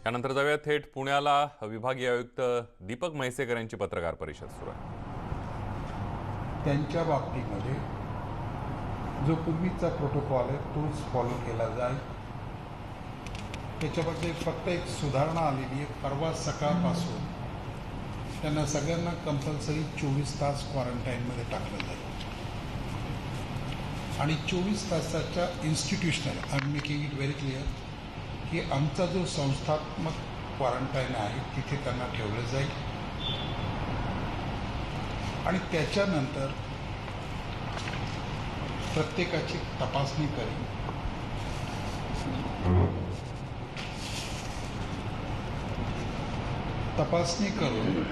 त्यानंतर जाऊया थेट पुण्याला विभागीय आयुक्त दीपक म्हैसेकर यांची पत्रकार परिषद सुरू आहे। त्यांच्या बाबतीमध्ये जो पूर्वीचा प्रोटोकॉल आहे तोच फॉलो केला जाईल। त्याच्यामध्ये फक्त एक सुधारणा आलेली आहे। परवा सकाळपासून त्यांना सगळ्यांना कंपल्सरी 24 तास क्वारंटाईनमध्ये टाकलं जाईल आणि 24 तासाच्या institutional I am making it very clear की आमचा जो संस्थात्मक क्वारंटाईन आहे तिथे त्यांना ठेवलं जाईल आणि त्याच्यानंतर प्रत्येकाची तपासणी करेल। तपासणी करून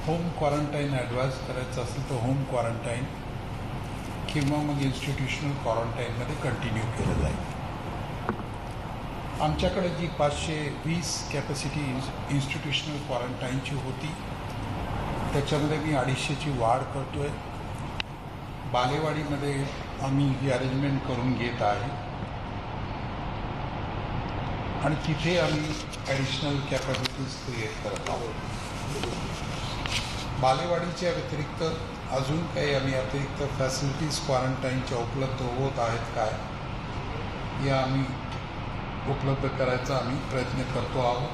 होम क्वारंटाईन ॲडवाइज करायचं असेल तर होम क्वारंटाईन किंवा मग इन्स्टिट्यूशनल क्वारंटाईनमध्ये कंटिन्यू केलं जाईल। आमच्याकडे जी 520 कॅपॅसिटी इन्स्टिट्यूशनल क्वारंटाईनची होती त्याच्यामध्ये मी 250ची वाढ करतो आहे। बालेवाडीमध्ये आम्ही ही अरेंजमेंट करून घेत आहे आणि तिथे आम्ही ॲडिशनल कॅपॅसिटीज क्रिएट करत आहोत। बालेवाडीच्या व्यतिरिक्त अजून काही आम्ही अतिरिक्त फॅसिलिटीज क्वारंटाईनच्या उपलब्ध होत आहेत काय या आम्ही उपलब्ध करायचा आम्ही प्रयत्न करतो आहोत।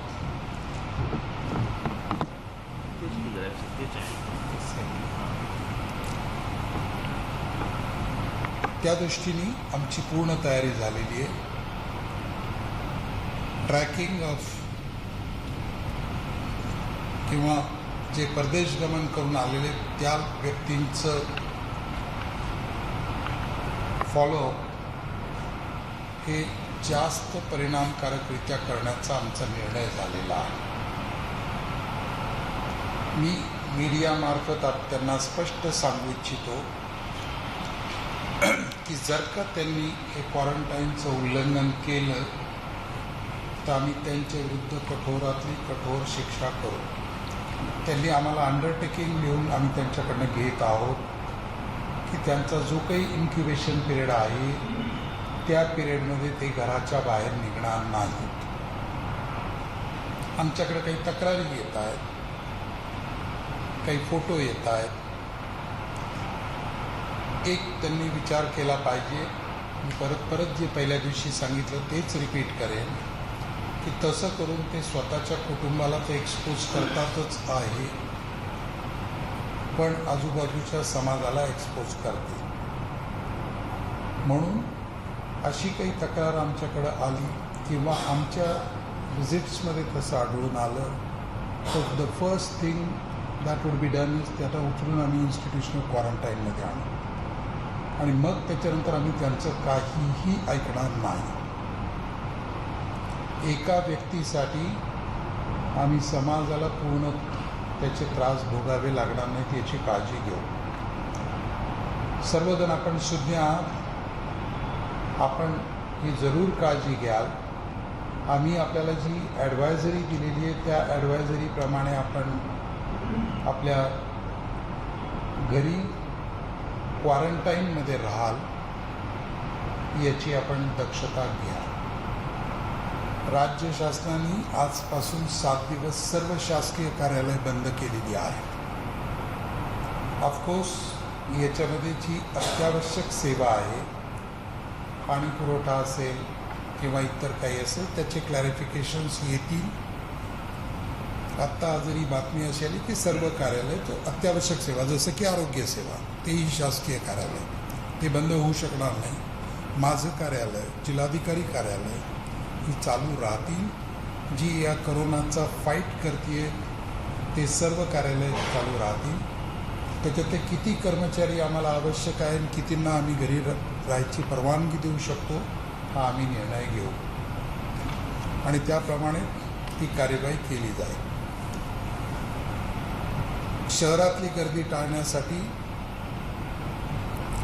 त्या दृष्टीने आमची पूर्ण तयारी झालेली आहे। ट्रॅकिंग ऑफ किंवा जे परदेश गमन करून आलेले त्या व्यक्तींचं फॉलोअप हे जास्त परिणामकारकरित्या करण्याचा आमचा निर्णय झालेला आहे। मी मीडियामार्फत त्यांना स्पष्ट सांगू इच्छितो की जर का त्यांनी हे क्वारंटाईनचं उल्लंघन केलं तर आम्ही त्यांच्या विरुद्ध कठोरातली कठोर शिक्षा करू। त्यांनी आम्हाला अंडरटेकिंग लिहून आम्ही त्यांच्याकडनं घेत आहोत की त्यांचा जो काही इन्क्युबेशन पिरियड आहे त्या पिरियडमध्ये ते घराच्या बाहेर निघणार नाहीत। आमच्याकडे काही तक्रारी येत आहेत, काही फोटो येत आहेत। एक त्यांनी विचार केला पाहिजे, मी परत जे पहिल्या दिवशी सांगितलं तेच रिपीट करेन की तसं करून ते स्वतःच्या कुटुंबाला ते एक्सपोज करतातच आहे पण आजूबाजूच्या समाजाला एक्सपोज करते। म्हणून अशी काही तक्रार आमच्याकडं आली किंवा आमच्या व्हिजिट्समध्ये तसं आढळून आलं तर the first thing that would be done is त्याला उचलून आम्ही इन्स्टिट्यूशनल क्वारंटाईनमध्ये आणू आणि मग त्याच्यानंतर आम्ही त्यांचं काहीही ऐकणार नाही। एका व्यक्तीसाठी आम्ही समाजाला पूर्ण त्याचे त्रास भोगावे लागणार नाहीत याची काळजी घेऊ। सर्वजण आपण शुद्ध आहात, आपण ही जरूर काळजी घ्याल। आम्ही आपल्याला जी ॲडवायझरी दिलेली आहे त्या ॲडवायझरीप्रमाणे आपण आपल्या घरी क्वारंटाईनमध्ये राहाल याची आपण दक्षता घ्या। राज्य शासनाने आजपासून 7 दिवस सर्व शासकीय कार्यालय बंद केलेली आहेत। ऑफकोर्स याच्यामध्ये जी अत्यावश्यक सेवा आहे, पाणी पुरवठा असेल किंवा इतर काही असेल त्याचे क्लॅरिफिकेशन्स येतील। आत्ता जरी बातमी अशी आली की सर्व कार्यालय तो अत्यावश्यक सेवा जसं की आरोग्य सेवा तेही शासकीय कार्यालय ते बंद होऊ शकणार नाही। माझं कार्यालय, जिल्हाधिकारी कार्यालय ही चालू राहतील। जी या करोनाचा फाईट करते ते सर्व कार्यालय चालू राहतील। त्याच्यात ते किती कर्मचारी आम्हाला आवश्यक आहे, कितींना आम्ही घरी राहायची परवानगी देऊ शकतो हा आम्ही निर्णय घेऊ आणि त्याप्रमाणे ती कार्यवाही केली जाईल। शहरातली गर्दी टाळण्यासाठी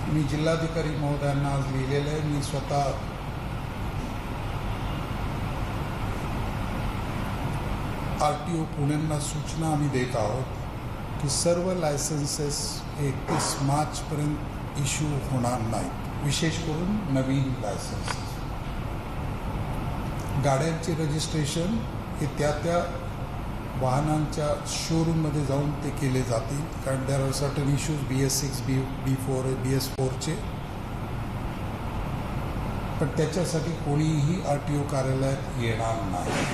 मी जिल्हाधिकारी महोदयांना आज लिहिलेलं आहे। मी स्वतः RTO पुण्यांना सूचना आम्ही देत आहोत की सर्व लायसन्सेस 31 मार्चपर्यंत इश्यू होणार नाहीत, विशेष करून नवीन लायसन्सेस। गाड्यांचे रजिस्ट्रेशन हे त्या वाहनांच्या शोरूममध्ये जाऊन ते केले जातील, कारण there are certain issues BS6, B4, BS4चे. पण त्याच्यासाठी कोणीही RTO कार्यालयात येणार नाही.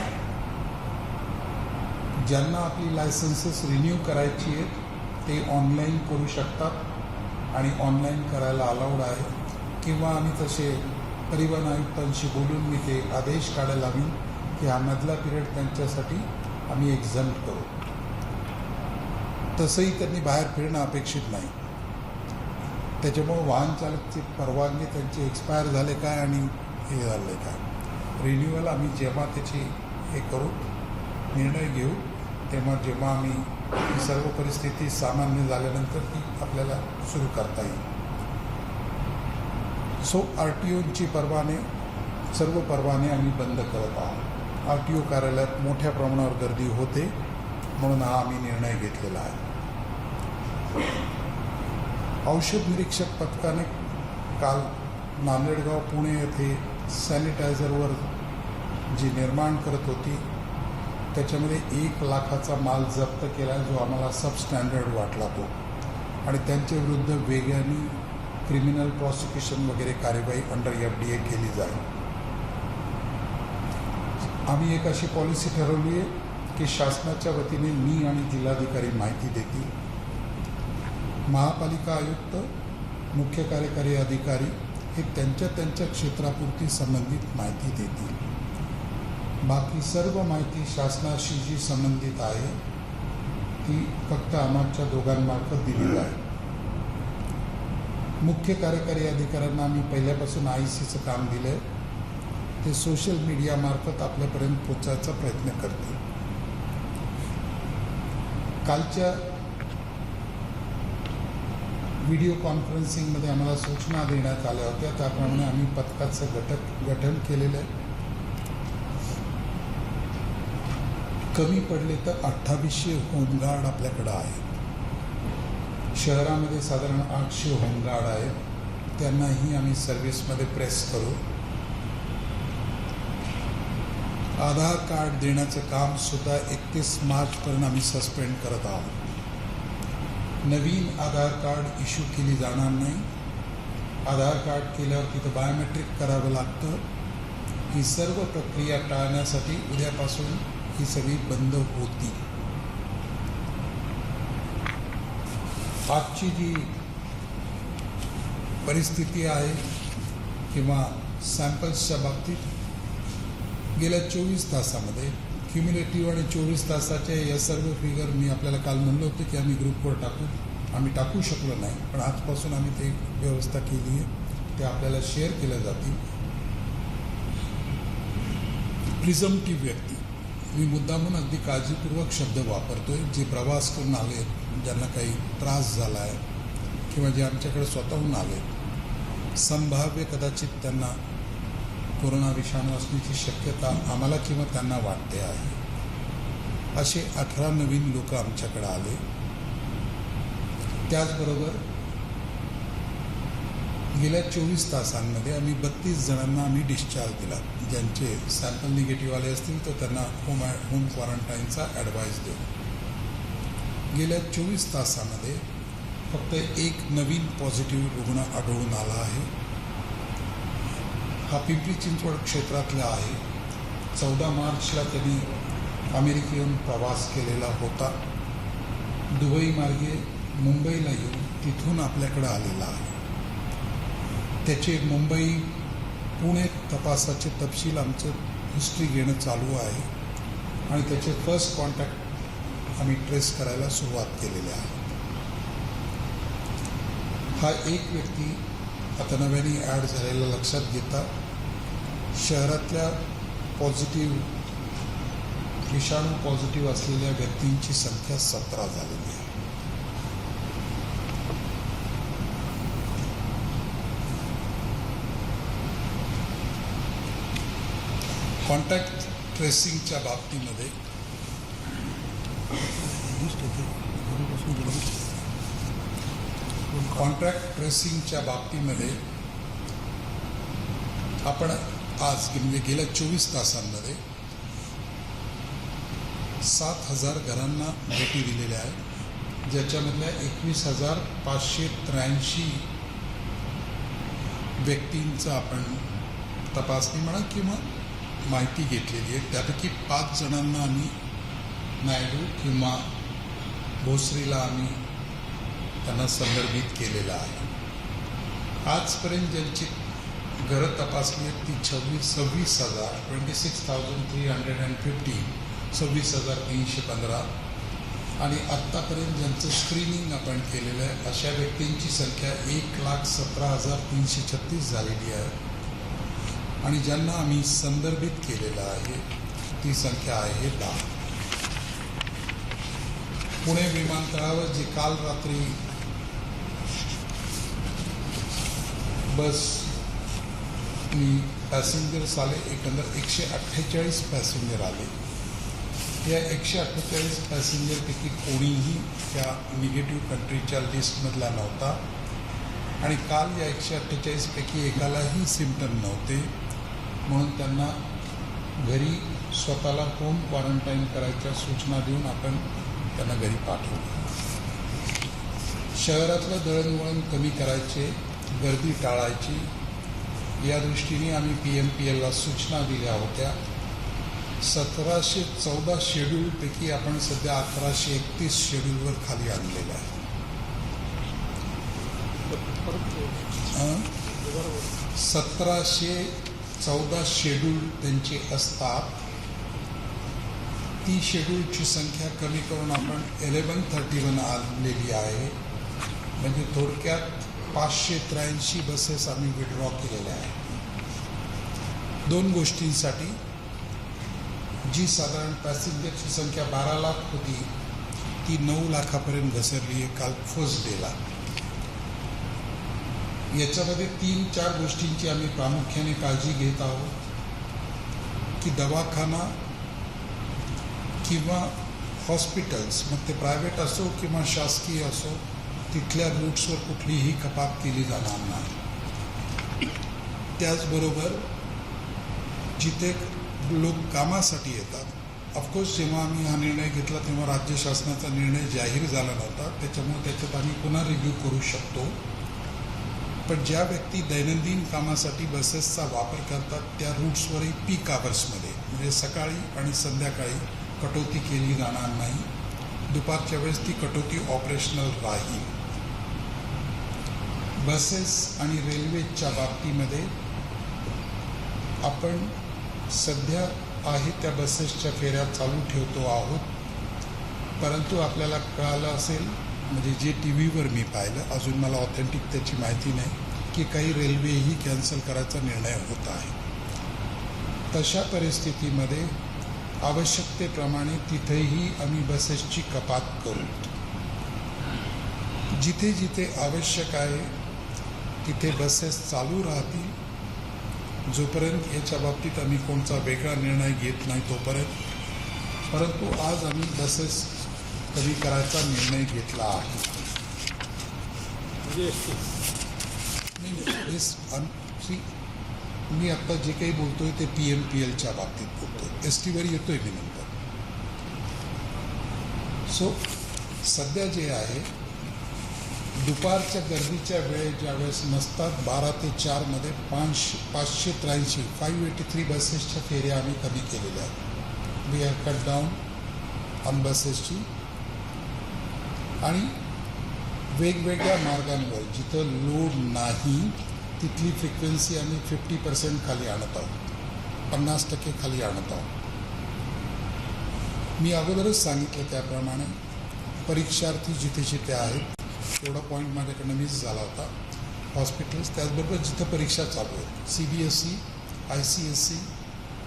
ज्यांना आपली लायसन्सेस रिन्यू करायची आहेत ते ऑनलाईन करू शकतात आणि ऑनलाईन करायला अलाउड आहे. किंवा आम्ही तसे परिवहन आयुक्तांशी बोलून मी ते आदेश काढायला हवी की हा मधला पिरियड त्यांच्यासाठी आम्ही एक्झम्प्ट करू. तसंही त्यांनी बाहेर फिरणं अपेक्षित नाही. त्याच्यामुळं वाहन चालकची परवानगी त्यांची एक्सपायर झाले काय आणि हे झाले काय, रिन्युअल आम्ही जेव्हा त्याची हे करू, निर्णय घेऊ, तेव्हा जेव्हा आम्ही ही सर्व परिस्थिती सामान्य झाल्यानंतर ती आपल्याला सुरू करता येईल. सो RTOची सर्व परवाने आम्ही बंद करत आहोत. RTO कार्यालयात मोठ्या प्रमाणावर गर्दी होते म्हणून हा आम्ही निर्णय घेतलेला आहे. औषध निरीक्षक पथकाने काल नांदेडगाव पुणे येथे सॅनिटायझरवर जी निर्माण करत होती त्याच्यामध्ये 1 लाखाचा माल जप्त केला, जो आम्हाला सबस्टँडर्ड वाटला तो, आणि त्यांच्या विरुद्ध वेगाने क्रिमिनल प्रॉसिक्युशन वगैरे कार्यवाही अंडर FDA केली जाईल. आम्ही एक अशी पॉलिसी ठरवली आहे की शासनाच्या वतीने मी आणि जिल्हाधिकारी माहिती देतील, महापालिका आयुक्त, मुख्य कार्यकारी अधिकारी हे त्यांच्या क्षेत्रापुरती संबंधित माहिती देतील. बाकी सर्व माहिती शासनाशी जी संबंधित आहे ती फक्त आमच्या दोघांमार्फत दिली जाईल. मुख्य कार्यकारी अधिकाऱ्यांना आम्ही पहिल्यापासून ICचं काम दिलं आहे, ते सोशल मीडियामार्फत आपल्यापर्यंत पोचायचा प्रयत्न करतील. कालच्या व्हिडिओ कॉन्फरन्सिंगमध्ये आम्हाला सूचना देण्यात आल्या होत्या, त्याप्रमाणे आम्ही पथकाचं गठन केलेलं आहे. कमी पडले तर 2800 होमगार्ड आपल्याकडं आहेत. शहरामध्ये साधारण 800 होमगार्ड आहेत, त्यांनाही आम्ही सर्व्हिसमध्ये प्रेस करू. आधार कार्ड देण्याचं काम सुद्धा 31 मार्चपर्यंत आम्ही सस्पेंड करत आहोत. नवीन आधार कार्ड इश्यू केली जाणार नाही. आधार कार्ड केल्यावर तिथं बायोमेट्रिक करावं लागतं. ही सर्व प्रक्रिया टाळण्यासाठी उद्यापासून ही सगळी बंद होती. आजची जी परिस्थिती आहे किंवा सॅम्पल्सच्या बाबतीत गेल्या 24 तासामध्ये क्युम्युलेटिव्ह आणि 24 तासाचे या सर्व फिगर मी आपल्याला काल म्हणलं होतं की आम्ही ग्रुपवर टाकू, आम्ही टाकू शकलो नाही, पण आजपासून आम्ही ते व्यवस्था केली आहे, ते आपल्याला शेअर केल्या जातील. प्रिझम्प्टिव्ह व्यक्ती, मी मुद्दामून अगदी काळजीपूर्वक शब्द वापरतोय, जे प्रवास करून आले, ज्यांना काही त्रास झाला आहे किंवा जे आमच्याकडे स्वतःहून आले, संभाव्य कदाचित त्यांना कोरोना विषाणू असण्याची शक्यता आम्हाला किंवा त्यांना वाटते आहे, असे 18 नवीन लोक आमच्याकडे आले. त्याचबरोबर गेल्या 24 तासांमध्ये आम्ही 32 जणांना आम्ही डिस्चार्ज दिला. ज्यांचे सॅम्पल निगेटिव्ह आले असतील तर त्यांना होम क्वारंटाईनचा ॲडवाईस देऊ. गेल्या 24 तासामध्ये फक्त 1 नवीन पॉझिटिव्ह रुग्ण आढळून आला आहे. हा पिंपरी चिंचवड क्षेत्रातला आहे. 14 मार्चला त्यांनी अमेरिकेहून प्रवास केलेला होता. दुबई मार्गे मुंबईला येऊन तिथून आपल्याकडे आलेला आहे. त्याचे मुंबई पुणे तपासाचे तपशील आमचं हिस्ट्री घेणं चालू आहे आणि त्याचे फर्स्ट कॉन्टॅक्ट आम्ही ट्रेस करायला सुरुवात केलेली आहे. हा एक व्यक्ती आता नव्याने ॲड झालेला लक्षात घेता शहरातल्या विषाणू पॉझिटिव्ह असलेल्या व्यक्तींची संख्या 17 झालेली आहे. कॉन्टॅक्ट ट्रेसिंगच्या बाबतीमध्ये आपण आज म्हणजे गेल्या 24 तासांमध्ये 7,000 घरांना भेटी दिलेल्या आहेत, ज्याच्यामधल्या 21,583 व्यक्तींचा आपण तपासणी म्हणा किंवा माहिती घेतलेली आहे. त्यापैकी 5 जणांना आम्ही नायडू किंवा भोसरीला आम्ही त्यांना संदर्भित केलेलं आहे. आजपर्यंत ज्यांची घरं तपासली आहेत ती 26,350 आणि आत्तापर्यंत ज्यांचं स्क्रीनिंग आपण केलेलं आहे अशा व्यक्तींची संख्या 1,17,336 झालेली आहे आणि ज्यांना आम्ही संदर्भित केलेलं आहे ती संख्या आहे 10. पुणे विमानतळावर जे काल रात्री बस पॅसेंजर्स आले, एकंदर 148 पॅसेंजर आले. या 148 पॅसेंजरपैकी कोणीही त्या निगेटिव्ह कंट्रीच्या लिस्टमधला नव्हता आणि काल या 148 पैकी एकालाही सिम्पटम नव्हते, म्हणून त्यांना घरी स्वतःला होम क्वारंटाईन करायच्या सूचना देऊन आपण त्यांना घरी पाठवलं. शहरातलं दळणवळण कमी करायचे, गर्दी टाळायची या दृष्टीने आम्ही PMPLला सूचना दिल्या होत्या. 1714 शेड्यूलपैकी आपण सध्या 1131 शेड्यूलवर खाली आणलेलं आहे. 1714 शेड्यूल त्यांची असतात. ती शेड्यूलची संख्या कमी करून आपण 1131 आणलेली आहे. म्हणजे थोडक्यात 583 बसेस आम्ही विड्रॉ केलेल्या आहेत. 2 गोष्टींसाठी. जी साधारण पॅसेंजरची संख्या 12 लाख होती ती 9 लाखापर्यंत घसरली आहे काल फर्स्ट डेला. याच्यामध्ये 3-4 गोष्टींची आम्ही प्रामुख्याने काळजी घेत आहोत की दवाखाना किंवा हॉस्पिटल्स, मग ते प्रायव्हेट असो किंवा शासकीय असो, तिथल्या रूट्सवर कुठलीही कपात केली जाणार नाही. त्याचबरोबर जिथे लोक कामासाठी येतात, ऑफकोर्स जेव्हा आम्ही हा निर्णय घेतला तेव्हा राज्य शासनाचा निर्णय जाहीर झाला नव्हता, त्याच्यामुळे त्याच्यात आम्ही पुन्हा रिव्ह्यू करू शकतो. पण ज्या व्यक्ती दैनंदिन कामासाठी बसेसचा वापर करतात त्या रूट्सवरही पीक आवर्समध्ये म्हणजे सकाळी आणि संध्याकाळी कटौती केली जाणार नाही. दुपारच्या वेळेस ती कटौती ऑपरेशनल राहील. बसेस आणि रेल्वेच्या बाबतीमध्ये आपण सध्या आहे त्या बसेसच्या फेऱ्या चालू ठेवतो आहोत, परंतु आपल्याला कळालं असेल, म्हणजे जे TV वर मी पाहिलं, अजून मला ऑथेंटिक त्याची माहिती नाही, की काही रेल्वेही कॅन्सल करायचा निर्णय होत आहे. तशा परिस्थितीमध्ये आवश्यकतेप्रमाणे तिथेही आम्ही बसेसची कपात करू. जिथे जिथे आवश्यक आहे तिथे बसेस चालू राहतील जोपर्यंत याच्या बाबतीत आम्ही कोणता वेगळा निर्णय घेत नाही तोपर्यंत. परंतु आज आम्ही बसेस कमी करायचा निर्णय घेतला आहे. मी आत्ता जे काही बोलतोय ते PMPLच्या बाबतीत बोलतोय, STवर येतोय मी नंतर. सो सध्या जे आहे दुपारच्या गर्दीच्या वेळेत ज्यावेळेस नसतात 12 ते 4 मध्ये 583 बसेसच्या फेऱ्या आम्ही कमी केलेल्या आहेत. We have cut down on बसेसची. आणि वेगवेगळ्या मार्गांवर जिथं लोड नाही तिथली फ्रिक्वेन्सी आम्ही 50% खाली आणत आहोत, 50% खाली आणत आहोत. मी अगोदरच सांगितलं त्याप्रमाणे परीक्षार्थी जिथे जिथे आहेत, थोडा पॉईंट माझ्याकडनं मिस झाला होता, हॉस्पिटल्स, त्याचबरोबर जिथं परीक्षा चालू आहेत, CBSE, ICSE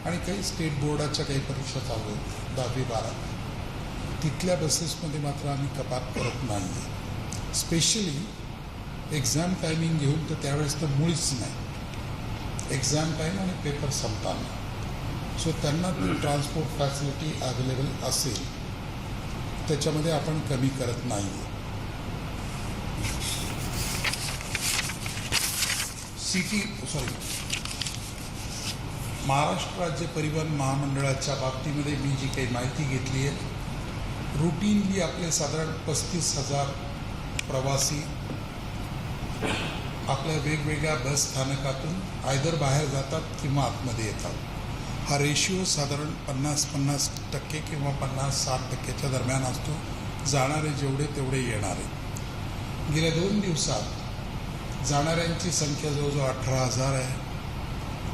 आणि काही स्टेट बोर्डाच्या काही परीक्षा चालू आहेत 10वी-12, तिथल्या बसेसमध्ये मात्र आम्ही कपात करत नाही आहे. स्पेशली एक्झाम टायमिंग घेऊन तर त्यावेळेस तर मुळीच नाही, एक्झाम टाईम आणि पेपर संपताना. सो त्यांना ती ट्रान्सपोर्ट फॅसिलिटी अवेलेबल असेल त्याच्यामध्ये आपण कमी करत नाही आहे. महाराष्ट्र राज्य परिवहन महामंडळाच्या बाबतीमध्ये मी जी काही माहिती घेतली आहे, रुटीनली आपले साधारण 35,000 प्रवासी आपल्या वेगवेगळ्या बस स्थानकातून आयदर बाहेर जातात किंवा आतमध्ये येतात. हा रेशिओ साधारण 50% किंवा 50-60% दरम्यान असतो. जाणारे जेवढे तेवढे येणारे. गेल्या 2 दिवसात जाणाऱ्यांची संख्या जवळजवळ 18,000 आहे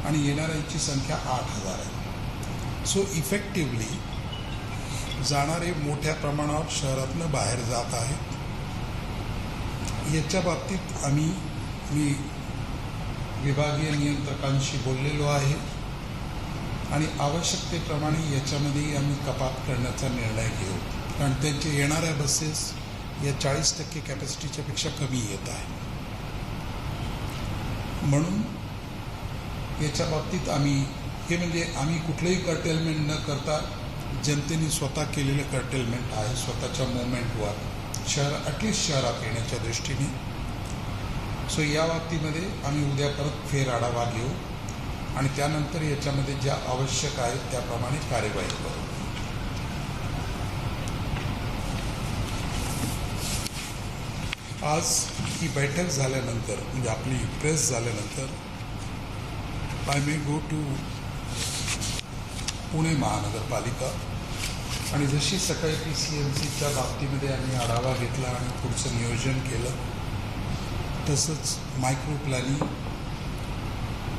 आणि येणाऱ्यांची संख्या 8,000 आहे. सो इफेक्टिवली जाणारे मोठ्या प्रमाणावर शहरातनं बाहेर जात आहेत. याच्या बाबतीत मी विभागीय नियंत्रकांशी बोललेलो आहे आणि आवश्यकतेप्रमाणे याच्यामध्येही आम्ही कपात करण्याचा निर्णय घेऊ, कारण त्यांचे येणाऱ्या बसेस या 40% कॅपॅसिटीच्या पेक्षा कमी येत आहे. म्हणून याच्या बाबतीत आम्ही कुठलंही कर्टेलमेंट न करता जनतेने स्वतः केलेलं कर्टेलमेंट आहे स्वतःच्या मोमेंटवर ॲटलिस्ट शहरात येण्याच्या दृष्टीने. सो या बाबतीमध्ये आम्ही उद्या परत फेर आढावा घेऊ आणि त्यानंतर याच्यामध्ये ज्या आवश्यक आहेत त्याप्रमाणे कार्यवाही करू. आज ही बैठक झाल्यानंतर म्हणजे आपली प्रेस झाल्यानंतर I may go to Pune महानगरपालिका आणि जशी सकाळी PCMCच्या बाबतीमध्ये आम्ही आढावा घेतला आणि पुढचं नियोजन केलं, तसंच मायक्रो प्लॅनिंग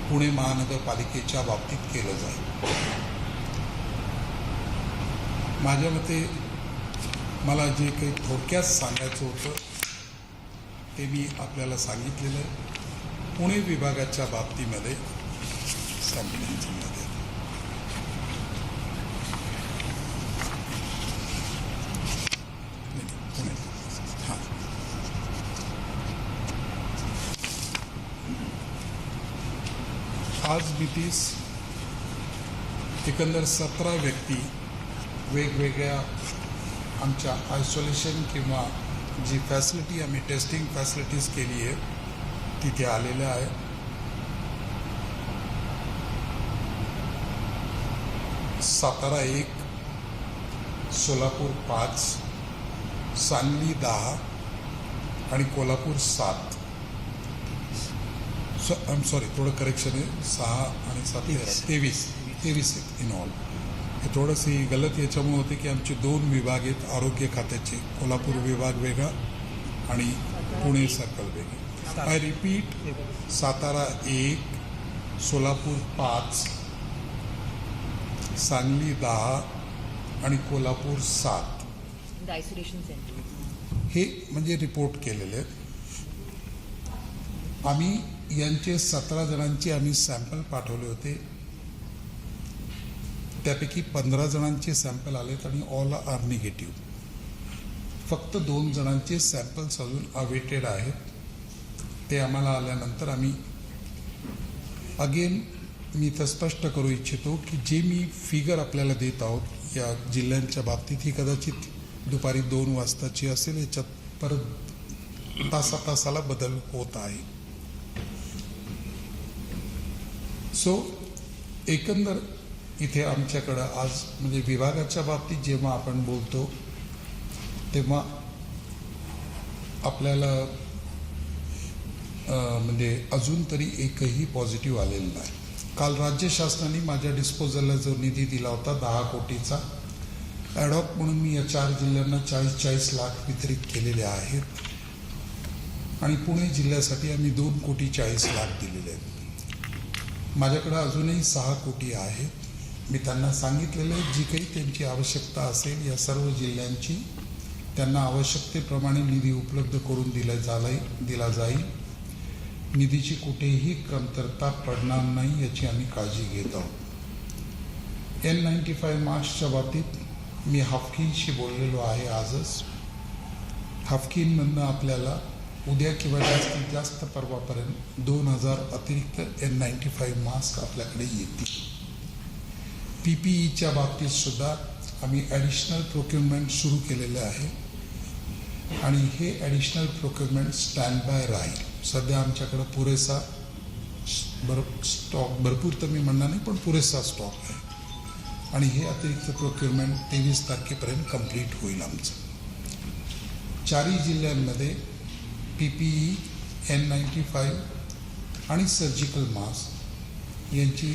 पुणे महानगरपालिकेच्या बाबतीत केलं जाईल. माझ्या मते मला जे काही थोडक्यात सांगायचं होतं ते मी आपल्याला सांगितलेलं आहे. पुणे विभागाच्या बाबतीमध्ये आज मितीस एकंदर 17 व्यक्ती वेगवेगळ्या आमच्या आयसोलेशन किंवा जी फॅसिलिटी आम्ही टेस्टिंग फॅसिलिटीज केली आहे तिथे आलेल्या आहे. सातारा 1, सोलापूर 5, सांगली 10 आणि कोल्हापूर 7. आय एम सॉरी, थोडं करेक्शन आहे. 6 आणि 7 23 इन ऑल. हे थोडंसं ही गलत याच्यामुळे होते की आमचे 2 विभाग आहेत आरोग्य खात्याचे. कोल्हापूर विभाग वेगळा आणि पुणे सर्कल वेगळी. आय रिपीट, सातारा 1, सोलापूर 5, सांगली 10 आणि कोल्हापूर 7 आयसोलेशन सेंटर हे म्हणजे रिपोर्ट केलेले आहेत. आम्ही यांचे 17 जणांचे आम्ही सॅम्पल पाठवले होते. त्यापैकी 15 जणांचे सॅम्पल आलेत आणि ऑल आर निगेटिव्ह. फक्त 2 जणांचे सॅम्पल्स अजून अवेटेड आहेत. ते आम्हाला आल्यानंतर आम्ही अगेन मी तर स्पष्ट करू इच्छितो की जे मी फिगर आपल्याला देत आहोत या जिल्ह्यांच्या बाबतीत ही कदाचित दुपारी 2 वाजताची असेल. याच्यात परत तासाला बदल होत आहे. सो एकंदर इथे आमच्याकडं आज म्हणजे विभागाच्या बाबतीत जेव्हा आपण बोलतो तेव्हा आपल्याला म्हणजे अजून तरी एकही पॉझिटिव्ह आलेलं नाही. काल राज्य शासनाने माझ्या डिस्पोजलला जो निधी दिला होता 10 कोटीचा ॲडॉक म्हणून मी या 4 जिल्ह्यांना 40 लाख वितरित केलेले आहेत आणि पुणे जिल्ह्यासाठी आम्ही 2,40,00,000 दिलेले आहेत. माझ्याकडं अजूनही 6 कोटी आहेत. मी त्यांना सांगितलेलं आहे जी काही त्यांची आवश्यकता असेल या सर्व जिल्ह्यांची त्यांना आवश्यकतेप्रमाणे निधी उपलब्ध करून दिला जाईल. निधीची कुठेही कमतरता पडणार नाही याची आम्ही काळजी घेत आहोत. N95 मास्कच्या बाबतीत मी हाफकिनशी बोललेलो आहे आजच. हाफकिनमधनं आपल्याला उद्या किंवा जास्तीत जास्त परवापर्यंत 2,000 अतिरिक्त N95 मास्क आपल्याकडे येतील. PPEच्या बाबतीत सुद्धा आम्ही ॲडिशनल प्रोक्युरमेंट सुरू केलेले आहे आणि हे ॲडिशनल प्रोक्युरमेंट स्टँड बाय राहील. सध्या आमच्याकडं पुरेसा स्टॉक भरपूर तर मी म्हणणार नाही, पण पुरेसा स्टॉक आहे आणि हे अतिरिक्त प्रोक्युरमेंट 23 तारखेपर्यंत कंप्लीट होईल आमचं. 4ही जिल्ह्यांमध्ये PPE, N95 आणि सर्जिकल मास्क यांची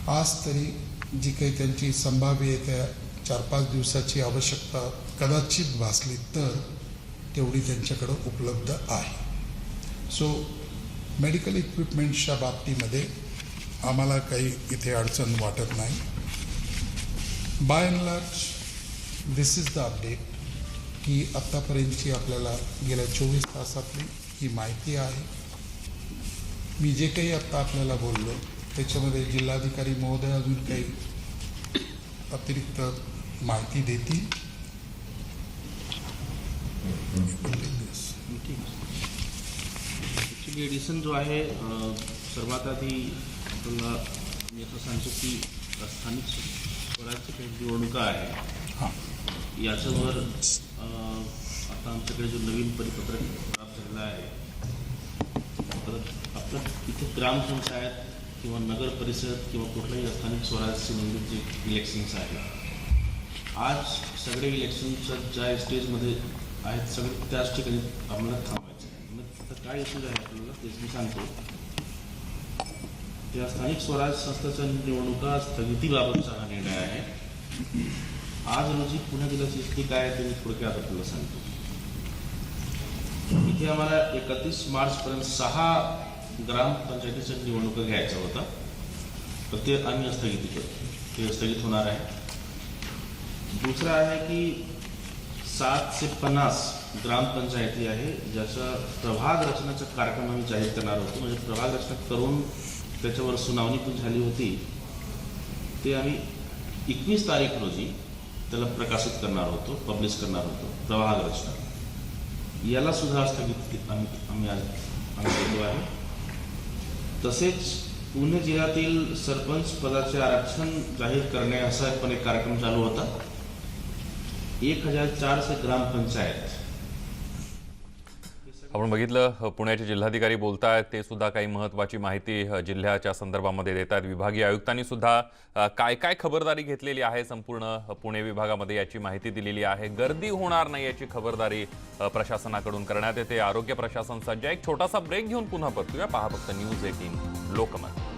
आज तरी जी काही त्यांची संभाव्य येत्या 4-5 दिवसाची आवश्यकता कदाचित भासली तर तेवढी त्यांच्याकडं उपलब्ध आहे. सो मेडिकल इक्विपमेंट्सच्या बाबतीमध्ये आम्हाला काही इथे अडचण वाटत नाही. By and large this is the update की आत्तापर्यंतची आपल्याला गेल्या 24 तासातली ही माहिती आहे. मी जे काही आत्ता आपल्याला बोललो त्याच्यामध्ये जिल्हाधिकारी महोदय अजून काही अतिरिक्त माहिती देतील. ॲक्च्युली एडिसन जो आहे सर्वात आधी आपल्याला मी असं सांगतो की स्थानिक स्वराज्य काही निवडणुका आहे हां याच्यावर आता आमच्याकडे जो नवीन परिपत्रक प्राप्त झालेला आहे तर आपल्या इथे ग्रामपंचायत किंवा नगर परिषद किंवा कुठल्याही स्थानिक स्वराज्य संबंधित जे इलेक्शन्स आहेत आज सगळे इलेक्शनच्या ज्या स्टेजमध्ये आहेत सगळे त्याच ठिकाणी आम्हाला थांबायचं आहे. मग आता काय इश्यूज आहे आपल्याला तेच मी सांगतो. त्या स्थानिक स्वराज्य संस्थेच्या निवडणुका स्थगितीबाबतचा हा निर्णय आहे. आज रोजी पुणे जिल्ह्याची स्थिती काय आहे ते मी थोडक्यात आपल्याला सांगतो. इथे आम्हाला 31 मार्चपर्यंत 6 ग्रामपंचायतीच्या निवडणुका घ्यायच्या होता तर ते आम्ही स्थगिती करतो. ते स्थगित होणार आहे. दुसरं आहे की 7 ते 50 ग्रामपंचायती आहे ज्याचा प्रभाग रचनाचा कार्यक्रम आम्ही जाहीर करणार होतो. म्हणजे प्रभाग रचना करून त्याच्यावर सुनावणी पण झाली होती. ते आम्ही 21 तारीख रोजी त्याला प्रकाशित करणार होतो, पब्लिश करणार होतो. प्रभाग रचना याला सुद्धा स्थगित आम्ही देतो आहे. तसेच पुणे जिल्ह्यातील सरपंच पदाचे आरक्षण जाहीर करणे असा पण एक कार्यक्रम चालू होता. 1004 ग्रामपंचायत. आपण बघितलं पुण्याचे जिल्हाधिकारी बोलतायत ते सुद्धा काही महत्त्वाची माहिती जिल्ह्याच्या संदर्भामध्ये देत आहेत. विभागीय आयुक्तांनी सुद्धा काय काय खबरदारी घेतलेली आहे संपूर्ण पुणे विभागामध्ये याची माहिती दिलेली आहे. गर्दी होणार नाही याची खबरदारी प्रशासनाकडून करण्यात येते. आरोग्य प्रशासन सज्ज आहे. एक छोटासा ब्रेक घेऊन पुन्हा परतूया. पहा फक्त न्यूज 18 लोकमत.